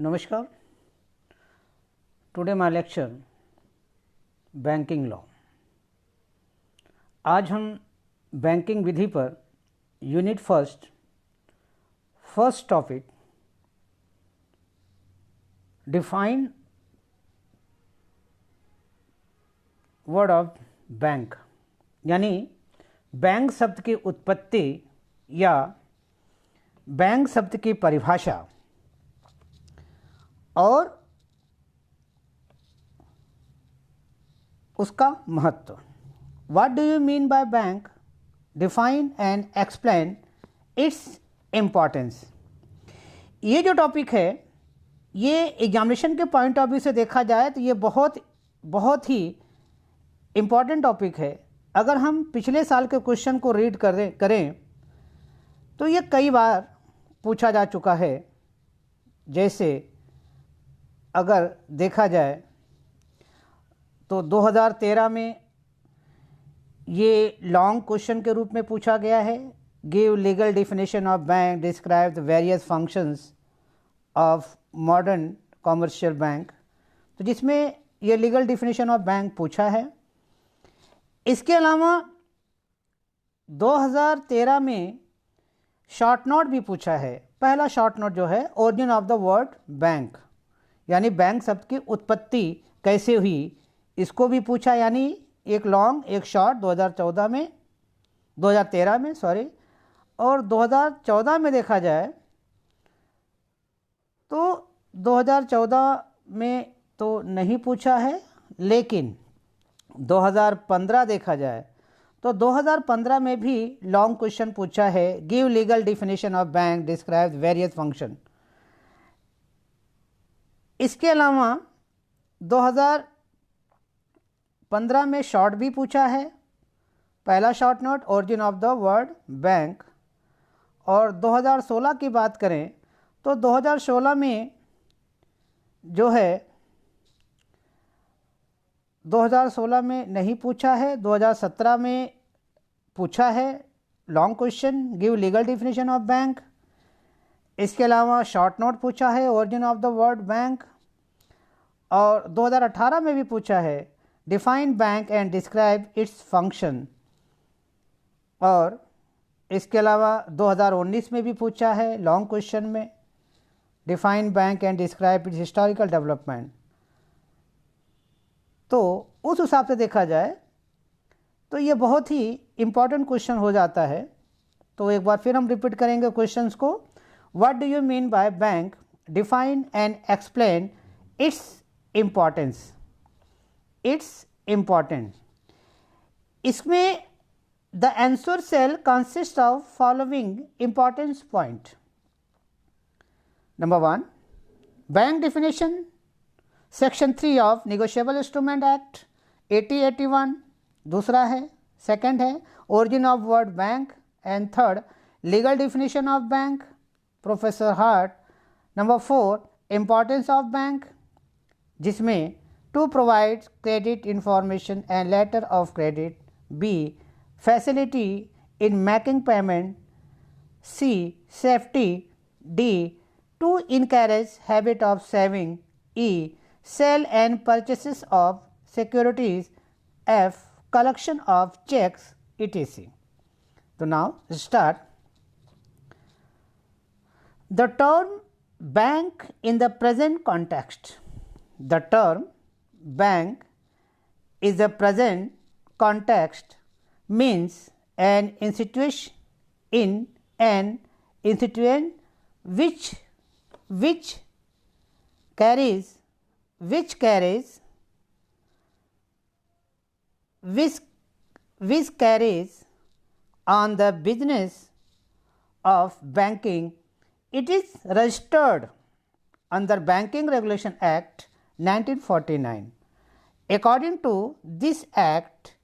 नमस्कार। Today my lecture banking law. आज हम banking Vidhi per unit first topic define word of bank यानी bank शब्द की उत्पत्ति या बैंक शब्द की परिभाषा और उसका महत्व। What do you mean by bank? Define and explain its importance. ये जो टॉपिक है ये एग्जामिनेशन के पॉइंट ऑफ व्यू से देखा जाए तो ये बहुत ही इम्पॉर्टेंट टॉपिक है। अगर हम पिछले साल के क्वेश्चन को रीड करें तो ये कई बार पूछा जा चुका है। जैसे अगर देखा जाए तो 2013 में ये लॉन्ग क्वेश्चन के रूप में पूछा गया है। Give legal definition of bank, describe the various functions of modern commercial bank, तो जिसमें ये लीगल डेफिनेशन ऑफ बैंक पूछा है। इसके अलावा 2013 में शॉर्ट नोट भी पूछा है। पहला शॉर्ट नोट जो है origin of the word bank यानी बैंक शब्द की उत्पत्ति कैसे हुई, इसको भी पूछा। यानी एक लॉन्ग एक शॉर्ट 2013 में और 2014 में देखा जाए तो 2014 में तो नहीं पूछा है, लेकिन 2015 देखा जाए तो 2015 में भी लॉन्ग क्वेश्चन पूछा है। Give legal definition of bank, describe various function. इसके अलावा 2015 में शॉर्ट भी पूछा है। पहला short note origin of the word bank. और 2016 की बात करें तो 2016 में जो है 2016 में नहीं पूछा है। 2017 में पूछा है long question give legal definition of bank. इसके अलावा शॉर्ट नोट पूछा है origin of the word bank. और 2018 में भी पूछा है define bank and describe its function. और इसके अलावा 2019 में भी पूछा है लॉन्ग क्वेश्चन में define bank and describe it's historical development. तो उस हिसाब से देखा जाए तो ये बहुत ही इम्पॉर्टेंट क्वेश्चन हो जाता है। तो एक बार फिर हम रिपीट करेंगे क्वेश्चंस को। What do you mean by bank? Define and explain its importance. It's important. इसमें the answer shall consist of following importance point. Number 1 bank definition, section 3 of negotiable instrument act 8081 दूसरा है। Second है origin of word bank and third legal definition of bank professor Hart. Number 4 importance of bank, जिसमें to provide credit information and letter of credit, B facility in making payment, C safety, D to encourage habit of saving, E sale and purchases of securities, F collection of checks, etc. So now start. The term bank in the present context. The term bank is the present context means an institution which carries on the business of banking. It is registered under Banking Regulation Act 1949. According to this act,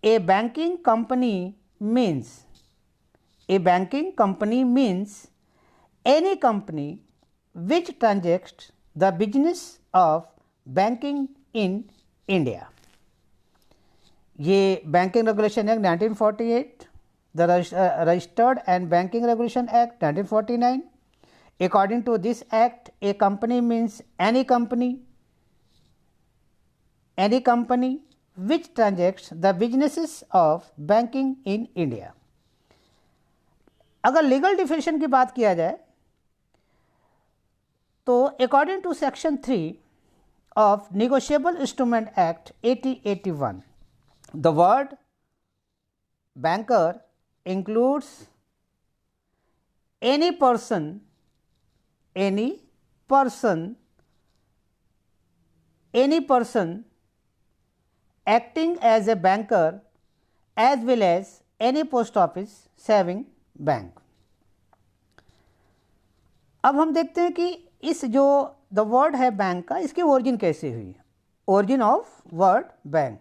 a banking company means any company which transacts the business of banking in India. ये banking regulation act 1948, the registered and banking regulation act 1949 According to this act, a company means any company which transacts the businesses of banking in India. अगर legal definition की बात किया जाए तो according to section 3 of Negotiable Instrument Act 1881, the word banker includes any person acting as a banker as well as any post office saving bank. अब हम देखते हैं कि इस जो द वर्ड है बैंक का, इसकी ओरिजिन कैसे हुई. Origin of word bank.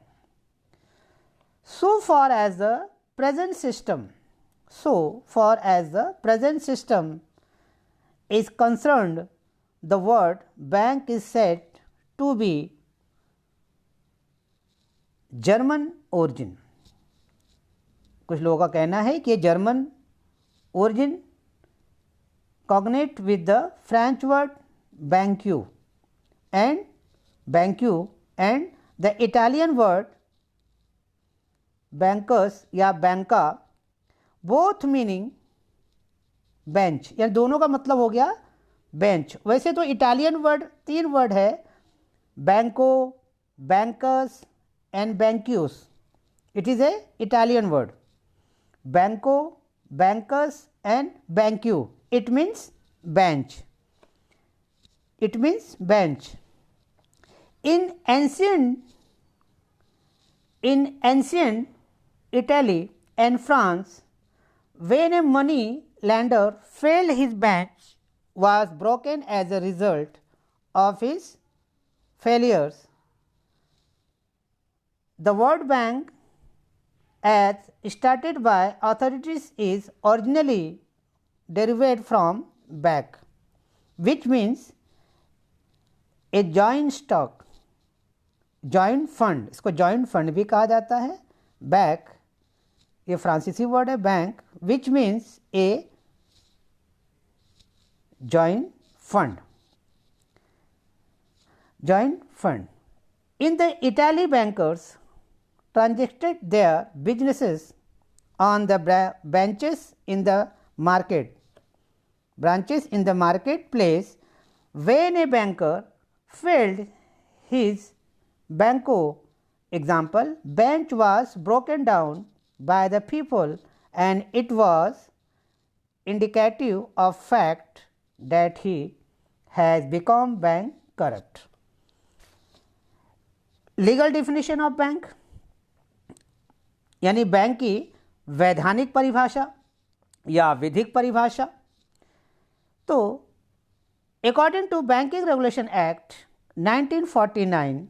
So far as the present system is concerned, the word bank is said to be German origin. कुछ लोगों का कहना है कि German origin cognate with the French word banque and the Italian word bankers या banca, both meaning bench, यानी दोनों का मतलब हो गया बेंच. वैसे तो इटालियन वर्ड 3 वर्ड है, banco, bankers and banques. It is a Italian word. Banco, bankers and banque, it means bench. In ancient Italy and France, when a money lender failed, his bench was broken as a result of his failures. The word bank, as started by authorities, is originally derived from back, which means a joint stock, joint fund. इसको joint fund भी कहा जाता है. Back ये फ्रांसीसी word है bank, which means A joint fund. In the Italy, bankers transacted their businesses on the branches in the marketplace. When a banker failed his banco, example, bench was broken down by the people and it was indicative of fact that he has become bankrupt. Legal definition of bank यानी bank की वैधानिक परिभाषा या विधिक परिभाषा. तो according to banking regulation act 1949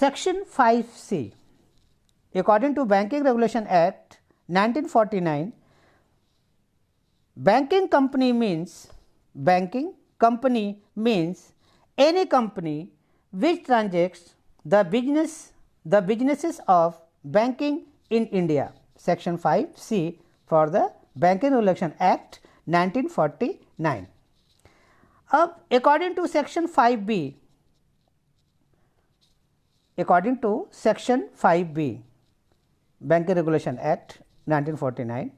सेक्शन 5C, according to banking regulation act 1949, banking company means any company which transacts the businesses of banking in India. Section 5C for the Banking Regulation Act 1949. अब according to Section 5B, Banking Regulation Act 1949.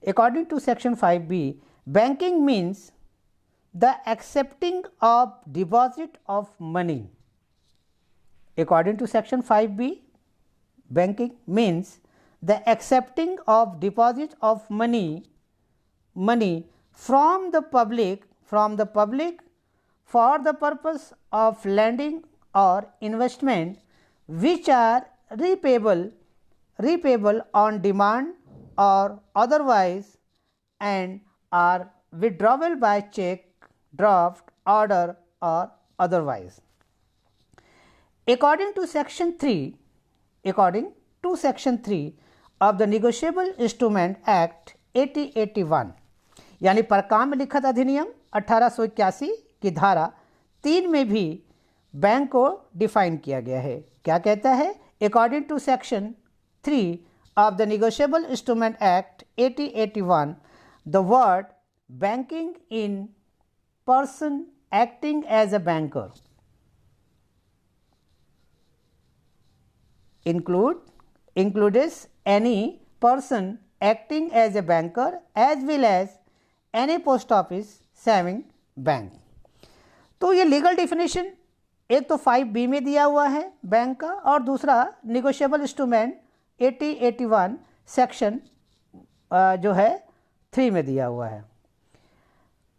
According to Section 5B, banking means the accepting of deposit of money. According to Section 5B, banking means the accepting of deposit of money from the public for the purpose of lending or investment, which are repayable on demand or otherwise and are withdrawable by check, draft, order or otherwise. According to Section 3 of the Negotiable Instrument Act 1881, यानी परकाम्य लिखित अधिनियम 1881 की धारा 3 में भी bank को define किया गया है. क्या कहता है? According to Section 3 of the Negotiable Instrument Act 1881, the word banking in person acting as a banker includes any person acting as a banker as well as any post office saving bank. तो ये legal definition एक तो 5B में दिया हुआ है bank का, और दूसरा निगोशिएबल इंस्ट्रूमेंट 8081 सेक्शन जो है 3 में दिया हुआ है।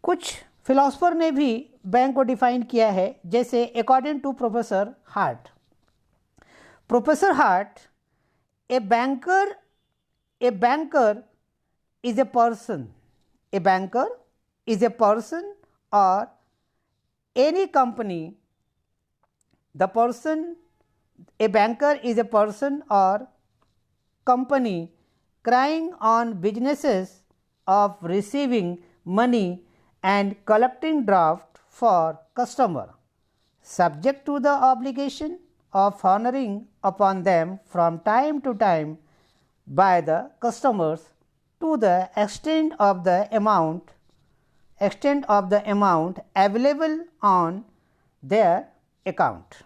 कुछ फिलोसफर ने भी बैंक को डिफाइन किया है, जैसे according to professor Hart, a banker is a person. A banker is a person or any company. A banker is a person or company carrying on businesses of receiving money and collecting draft for customer, subject to the obligation of honoring upon them from time to time by the customers to the extent of the amount available on their account।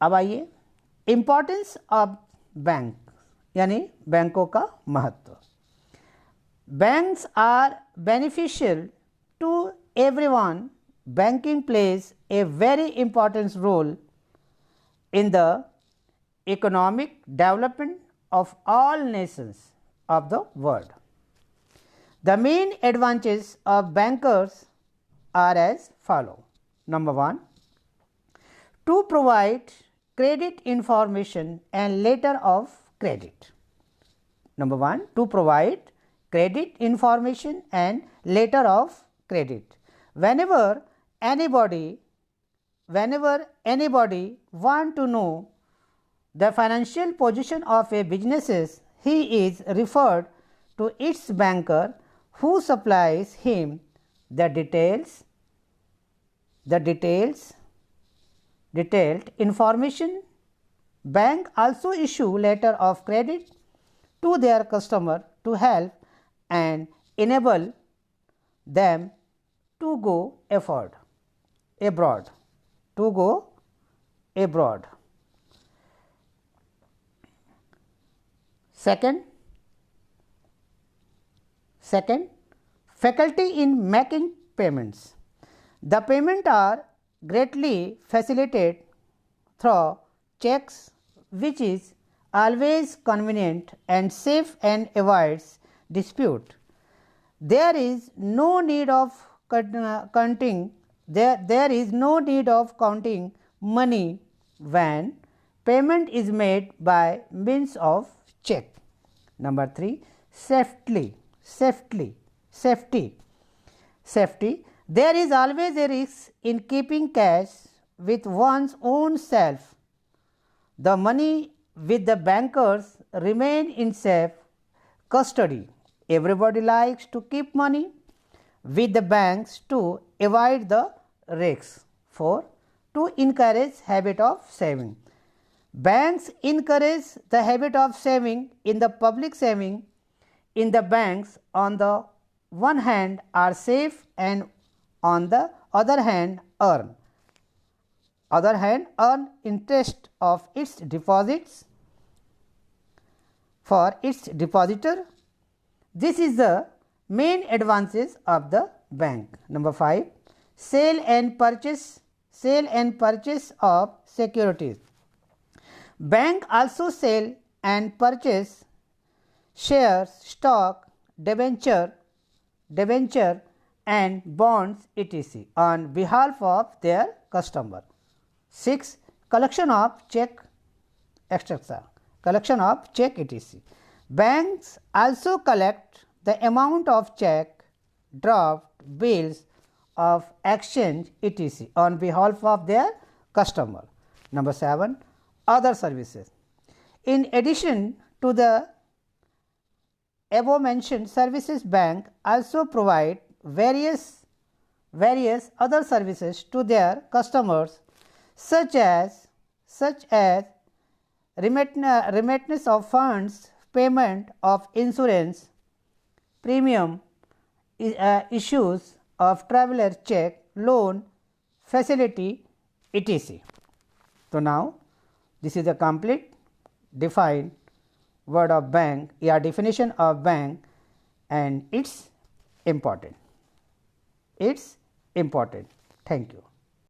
अब आइए importance of bank यानी बैंकों का महत्व। Banks are beneficial to everyone. Banking plays a very important role in the economic development of all nations of the world. The main advantages of bankers are as follow. Number 1, to provide credit information and letter of credit. Number 1, to provide credit information and letter of credit. Whenever anybody want to know the financial position of a business, he is referred to its banker, who supplies him the detailed information. Bank also issue letter of credit to their customer to help and enable them to go abroad. Second, faculty in making payments. The payment are greatly facilitated through checks, which is always convenient and safe and avoids dispute. There is no need of counting money when payment is made by means of check. Number 3, safety. There is always a risk in keeping cash with one's own self. The money with the bankers remain in safe custody. Everybody likes to keep money with the banks to avoid the risks. 4, to encourage habit of saving. Banks encourage the habit of saving in the public. Saving in the banks on the one hand are safe and on the other hand earn interest of its deposits for its depositor. This is the main advantage of the bank. Number 5, sale and purchase of securities. Bank also sell and purchase shares, stock, debenture and bonds etc. on behalf of their customer. 6, collection of check etc. Banks also collect the amount of check, draft, bills of exchange etc. on behalf of their customer. Number 7, other services. In addition to the above mentioned services, bank also provide various other services to their customers, such as remittance of funds, payment of insurance premium issues of traveler check, loan, facility, etc. So now this is a complete defined word of bank or definition of bank, and it's important. It's important. Thank you.